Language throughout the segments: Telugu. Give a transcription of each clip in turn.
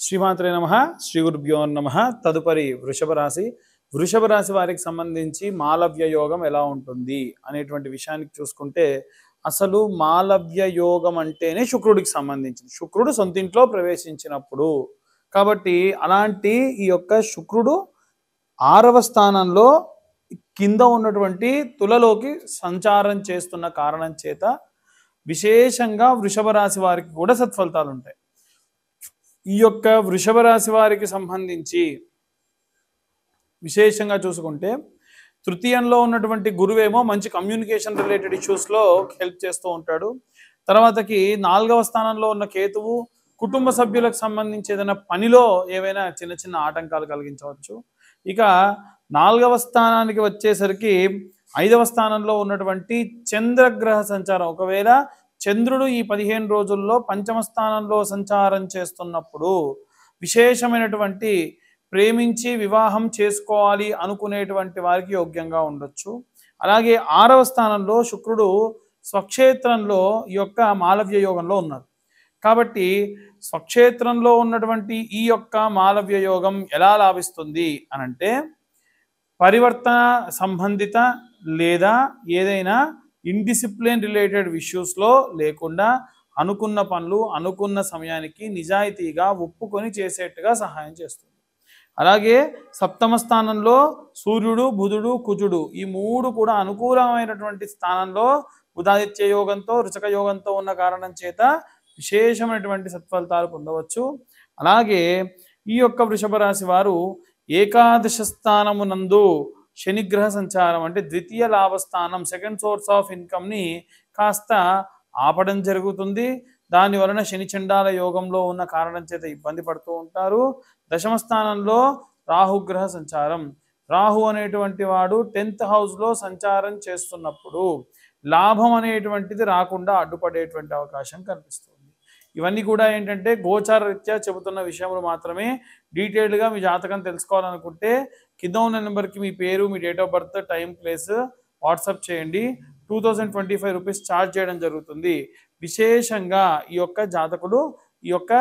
శ్రీమాత్రే నమః శ్రీ గురుభ్యో నమః. తదుపరి వృషభ రాశి వారికి సంబంధించి మాలవ్య యోగం ఎలా ఉంటుంది అనేటువంటి విషయానికి చూసుకుంటే, అసలు మాలవ్య యోగం అంటేనే శుక్రుడికి సంబంధించింది. శుక్రుడు సొంతింట్లో ప్రవేశించినప్పుడు, కాబట్టి అలాంటి ఈ యొక్క శుక్రుడు 6వ స్థానంలో కింద ఉన్నటువంటి తులలోకి సంచారం చేస్తున్న కారణం చేత విశేషంగా వృషభ రాశి వారికి కూడా సత్ఫలితాలు ఉంటాయి. ఈ యొక్క వృషభ రాశి వారికి సంబంధించి విశేషంగా చూసుకుంటే, తృతీయంలో ఉన్నటువంటి గురువేమో మంచి కమ్యూనికేషన్ రిలేటెడ్ ఇష్యూస్లో హెల్ప్ చేస్తూ ఉంటాడు. తర్వాతకి 4వ స్థానంలో ఉన్న కేతువు కుటుంబ సభ్యులకు సంబంధించి ఏదైనా పనిలో ఏవైనా చిన్న చిన్న ఆటంకాలు కలిగించవచ్చు. ఇక 4వ స్థానానికి వచ్చేసరికి 5వ స్థానంలో ఉన్నటువంటి చంద్రగ్రహ సంచారం, ఒకవేళ చంద్రుడు ఈ 15 రోజుల్లో 5వ స్థానంలో సంచారం చేస్తున్నప్పుడు విశేషమైనటువంటి ప్రేమించి వివాహం చేసుకోవాలి అనుకునేటువంటి వారికి యోగ్యంగా ఉండొచ్చు. అలాగే 6వ స్థానంలో శుక్రుడు స్వక్షేత్రంలో ఈ యొక్క మాలవ్య యోగంలో ఉన్నారు. కాబట్టి స్వక్షేత్రంలో ఉన్నటువంటి ఈ యొక్క మాలవ్య యోగం ఎలా లాభిస్తుంది అనంటే, పరివర్తన సంబంధిత లేదా ఏదైనా ఇండిసిప్లిన్ రిలేటెడ్ ఇష్యూస్లో లేకుండా అనుకున్న పనులు అనుకున్న సమయానికి నిజాయితీగా ఒప్పుకొని చేసేట్టుగా సహాయం చేస్తుంది. అలాగే 7వ స్థానంలో సూర్యుడు, బుధుడు, కుజుడు ఈ 3 కూడా అనుకూలమైనటువంటి స్థానంలో బుధాదిత్య యోగంతో రుచక యోగంతో ఉన్న కారణం చేత విశేషమైనటువంటి సత్ఫలితాలు పొందవచ్చు. అలాగే ఈ యొక్క వృషభ రాశి వారు ఏకాదశ స్థానమునందు శనిగ్రహ సంచారం, అంటే ద్వితీయ లాభస్థానం, సెకండ్ సోర్స్ ఆఫ్ ఇన్కమ్ని కాస్త ఆపడం జరుగుతుంది. దాని వలన శని చండాల యోగంలో ఉన్న కారణం చేత ఇబ్బంది పడుతూ ఉంటారు. 10వ స్థానంలో రాహుగ్రహ సంచారం, రాహు అనేటువంటి వాడు 10th హౌస్లో సంచారం చేస్తున్నప్పుడు లాభం అనేటువంటిది రాకుండా అడ్డుపడేటువంటి అవకాశం కనిపిస్తుంది. ఇవన్నీ కూడా ఏంటంటే గోచార రీత్యా చెబుతున్న విషయములు మాత్రమే. డీటెయిల్డ్గా మీ జాతకం తెలుసుకోవాలనుకుంటే కింద ఉన్న నెంబర్కి మీ పేరు, మీ date of birth, time, place WhatsApp చేయండి. 2025 రూపీస్ ఛార్జ్ చేయడం జరుగుతుంది. విశేషంగా ఈ యొక్క జాతకులు ఈ యొక్క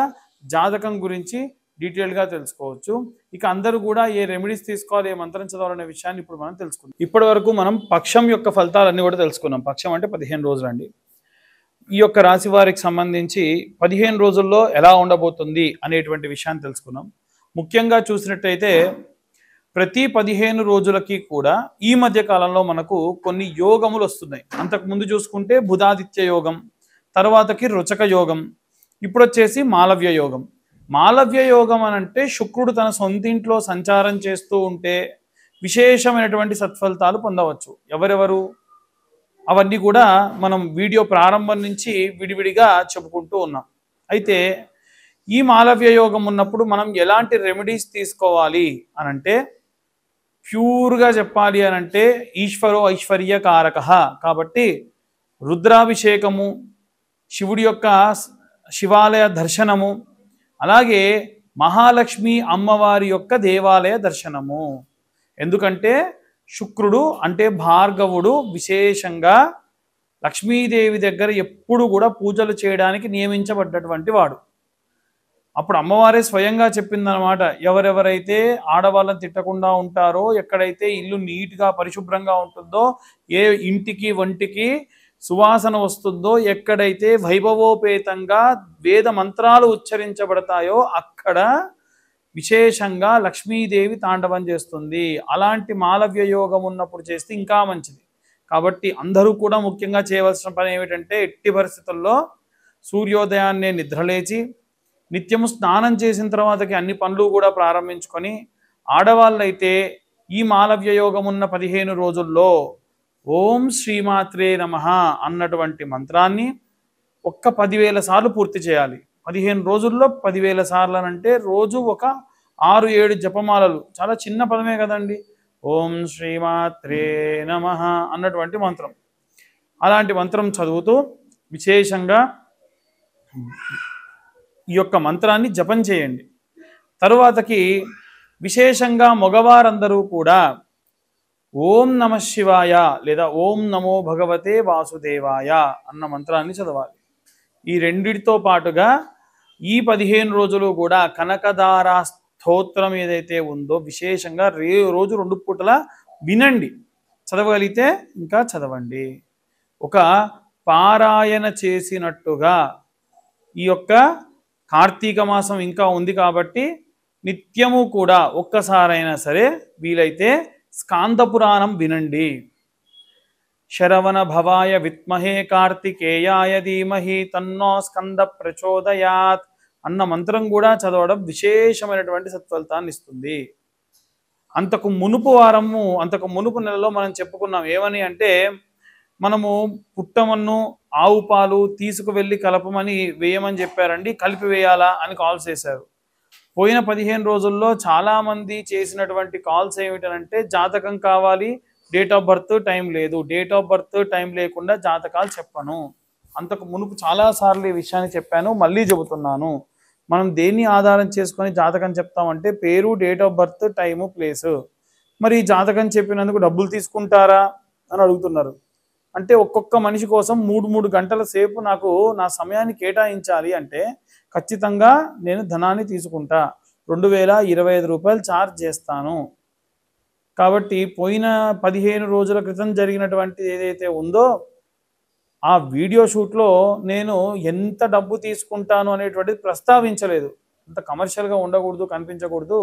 జాతకం గురించి డీటెయిల్గా తెలుసుకోవచ్చు. ఇక అందరూ కూడా ఏ రెమెడీస్ తీసుకోవాలి, ఏ మంత్రం చదవాలనే విషయాన్ని ఇప్పుడు మనం తెలుసుకుందాం. ఇప్పటి వరకు మనం పక్షం యొక్క ఫలితాలన్నీ కూడా తెలుసుకున్నాం. పక్షం అంటే 15 రోజులు అండి. ఈ యొక్క రాశి వారికి సంబంధించి 15 రోజుల్లో ఎలా ఉండబోతుంది అనేటువంటి విషయాన్ని తెలుసుకున్నాం. ముఖ్యంగా చూసినట్టయితే ప్రతి 15 రోజులకి కూడా ఈ మధ్య కాలంలో మనకు కొన్ని యోగములు వస్తున్నాయి. అంతకుముందు చూసుకుంటే బుధాదిత్య యోగం, తర్వాతకి రుచక యోగం, ఇప్పుడు వచ్చేసి మాలవ్య యోగం. మాలవ్య యోగం అనంటే శుక్రుడు తన సొంతింట్లో సంచారం చేస్తూ ఉంటే విశేషమైనటువంటి సత్ఫలితాలు పొందవచ్చు. ఎవరెవరు అవన్నీ కూడా మనం వీడియో ప్రారంభం నుంచి విడివిడిగా చెప్పుకుంటూ ఉన్నాం. అయితే ఈ మాలవ్య యోగం ఉన్నప్పుడు మనం ఎలాంటి రెమెడీస్ తీసుకోవాలి అనంటే, ప్యూర్గా చెప్పాలి అనంటే ఈశ్వరో ఐశ్వర్యకారక కాబట్టి రుద్రాభిషేకము, శివుడి యొక్క శివాలయ దర్శనము, అలాగే మహాలక్ష్మి అమ్మవారి యొక్క దేవాలయ దర్శనము. ఎందుకంటే శుక్రుడు అంటే భార్గవుడు విశేషంగా లక్ష్మీదేవి దగ్గర ఎప్పుడు కూడా పూజలు చేయడానికి నియమించబడ్డటువంటి వాడు. అప్పుడు అమ్మవారే స్వయంగా చెప్పిందనమాట, ఎవరెవరైతే ఆడవాళ్ళని తిట్టకుండా ఉంటారో, ఎక్కడైతే ఇల్లు నీట్గా పరిశుభ్రంగా ఉంటుందో, ఏ ఇంటికి వంటికి సువాసన వస్తుందో, ఎక్కడైతే వైభవోపేతంగా వేద మంత్రాలు ఉచ్చరించబడతాయో అక్కడ విశేషంగా లక్ష్మీదేవి తాండవం చేస్తుంది. అలాంటి మాలవ్య యోగం ఉన్నప్పుడు చేస్తే ఇంకా మంచిది. కాబట్టి అందరూ కూడా ముఖ్యంగా చేయవలసిన పని ఏమిటంటే, ఎట్టి పరిస్థితుల్లో సూర్యోదయాన్నే నిద్రలేచి నిత్యము స్నానం చేసిన తర్వాతకి అన్ని పనులు కూడా ప్రారంభించుకొని, ఆడవాళ్ళైతే ఈ మాలవ్య యోగం ఉన్న 15 రోజుల్లో ఓం శ్రీమాత్రే నమః అన్నటువంటి మంత్రాన్ని ఒక్క 10,000 సార్లు పూర్తి చేయాలి. 15 రోజుల్లో 10,000 సార్లు అంటే రోజు ఒక 6-7 జపమాలలు. చాలా చిన్న పదమే కదండి. ఓం శ్రీమాత్రే నమః అన్నటువంటి మంత్రం, అలాంటి మంత్రం చదువుతూ విశేషంగా ఈ యొక్క మంత్రాన్ని జపం చేయండి. తరువాతకి విశేషంగా మగవారందరూ కూడా ఓం నమః శివాయ లేదా ఓం నమో భగవతే వాసుదేవాయ అన్న మంత్రాన్ని చదవాలి. ఈ రెండిటితో పాటుగా ఈ 15 రోజులు కూడా కనకదార స్తోత్రం ఏదైతే ఉందో విశేషంగా రోజు 2 పూటల వినండి. చదవగలిగితే ఇంకా చదవండి. ఒక పారాయణ చేసినట్టుగా ఈ యొక్క కార్తీక మాసం ఇంకా ఉంది కాబట్టి నిత్యము కూడా ఒక్కసారైనా సరే వీలైతే స్కాంద పురాణం వినండి. శరవణ భవాయ విద్మహే కార్తికేయాయ ధీమహి తన్నో స్కంద ప్రచోదయాత్ అన్న మంత్రం కూడా చదవడం విశేషమైనటువంటి సత్ఫలితాన్ని ఇస్తుంది. అంతకు మునుపు నెలలో మనం చెప్పుకున్నాం ఏమని అంటే, మనము పుట్టమన్ను ఆవు పాలు తీసుకువెళ్ళి కలపమని వేయమని చెప్పారండి, కలిపి వేయాలా అని కాల్స్ చేశారు. పోయిన 15 రోజుల్లో చాలామంది చేసినటువంటి కాల్స్ ఏమిటంటే జాతకం కావాలి, డేట్ ఆఫ్ బర్త్ టైం లేదు, డేట్ ఆఫ్ బర్త్ టైం లేకుండా జాతకాలు చెప్పను. అంతకు మునుపు చాలాసార్లు ఈ విషయాన్ని చెప్పాను, మళ్ళీ చెబుతున్నాను. మనం దేన్ని ఆధారం చేసుకొని జాతకం చెప్తామంటే పేరు, date of birth, time, place. మరి జాతకం చెప్పినందుకు డబ్బులు తీసుకుంటారా అని అడుగుతున్నారు. అంటే ఒక్కొక్క మనిషి కోసం 3 గంటల సేపు నాకు నా సమయాన్ని కేటాయించాలి అంటే ఖచ్చితంగా నేను ధనాన్ని తీసుకుంటా, 2025 రూపాయలు ఛార్జ్ చేస్తాను. కాబట్టి పోయిన 15 రోజుల క్రితం జరిగినటువంటి ఏదైతే ఉందో ఆ వీడియో షూట్లో నేను ఎంత డబ్బు తీసుకుంటాను అనేటువంటిది ప్రస్తావించలేదు. అంత కమర్షియల్గా ఉండకూడదు, కనిపించకూడదు,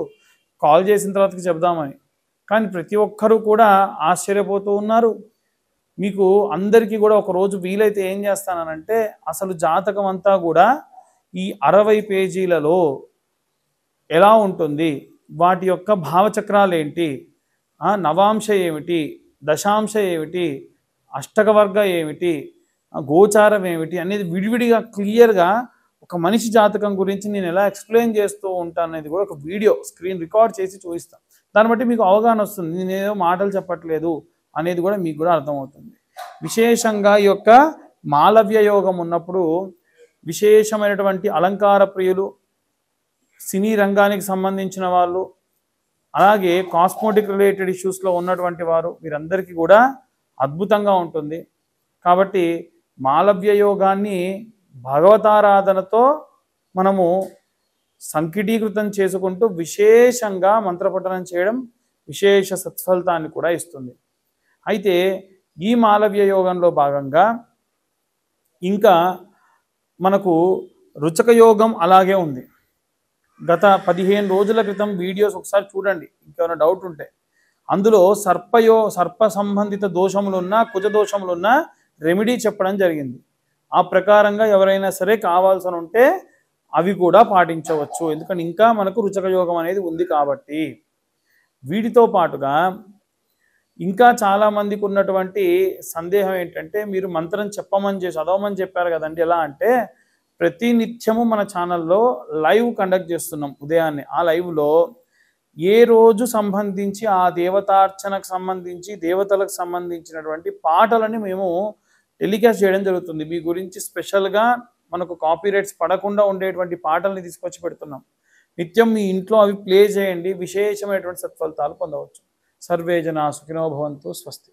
కాల్ చేసిన తర్వాతకి చెప్దామని. కానీ ప్రతి ఒక్కరూ కూడా ఆశ్చర్యపోతూ ఉన్నారు. మీకు అందరికీ కూడా ఒకరోజు వీలైతే ఏం చేస్తానంటే అసలు జాతకం అంతా కూడా ఈ 60 పేజీలలో ఎలా ఉంటుంది, వాటి యొక్క భావచక్రాలు ఏంటి, నవాంశ ఏమిటి, దశాంశ ఏమిటి, అష్టకవర్గ ఏమిటి, గోచారం ఏమిటి అనేది విడివిడిగా క్లియర్గా ఒక మనిషి జాతకం గురించి నేను ఎలా ఎక్స్ప్లెయిన్ చేస్తూ ఉంటాను అనేది కూడా ఒక వీడియో స్క్రీన్ రికార్డ్ చేసి చూపిస్తాను. దాన్ని బట్టి మీకు అవగాహన వస్తుంది, నేనేదో మాటలు చెప్పట్లేదు అనేది కూడా మీకు కూడా అర్థమవుతుంది. విశేషంగా ఈ యొక్క మాలవ్య యోగం ఉన్నప్పుడు విశేషమైనటువంటి అలంకార ప్రియులు, సినీ రంగానికి సంబంధించిన వాళ్ళు, అలాగే కాస్మోటిక్ రిలేటెడ్ ఇష్యూస్లో ఉన్నటువంటి వారు, వీరందరికీ కూడా అద్భుతంగా ఉంటుంది. కాబట్టి మాలవ్య యోగాన్ని భగవతారాధనతో మనము సంకిటీకృతం చేసుకుంటూ విశేషంగా మంత్రపఠనం చేయడం విశేష సత్ఫలితాన్ని కూడా ఇస్తుంది. అయితే ఈ మాలవ్య యోగంలో భాగంగా ఇంకా మనకు రుచక యోగం అలాగే ఉంది. గత 15 రోజుల క్రితం వీడియోస్ ఒకసారి చూడండి, ఇంకేమైనా డౌట్ ఉంటే. అందులో సర్ప సంబంధిత దోషములున్నా, కుజ దోషములున్నా రెమెడీ చెప్పడం జరిగింది. ఆ ప్రకారంగా ఎవరైనా సరే కావాల్సి ఉంటే అవి కూడా పాటించవచ్చు. ఎందుకంటే ఇంకా మనకు రుచక యోగం అనేది ఉంది కాబట్టి. వీటితో పాటుగా ఇంకా చాలామందికి ఉన్నటువంటి సందేహం ఏంటంటే, మీరు మంత్రం చదవమని చెప్పారు కదండి, ఎలా అంటే ప్రతి నిత్యము మన ఛానల్లో లైవ్ కండక్ట్ చేస్తున్నాం ఉదయాన్నే. ఆ లైవ్లో ఏ రోజు సంబంధించి ఆ దేవతార్చనకు సంబంధించి దేవతలకు సంబంధించినటువంటి పాటలని మేము టెలికాస్ట్ చేయడం జరుగుతుంది. మీ గురించి స్పెషల్గా మనకు కాపీరైట్స్ పడకుండా ఉండేటువంటి పాటల్ని తీసుకొచ్చి పెడుతున్నాం. నిత్యం మీ ఇంట్లో అవి ప్లే చేయండి, విశేషమైనటువంటి సత్ఫలితాలు పొందవచ్చు. సర్వే జనా సుఖినో భవంతు. స్వస్తి.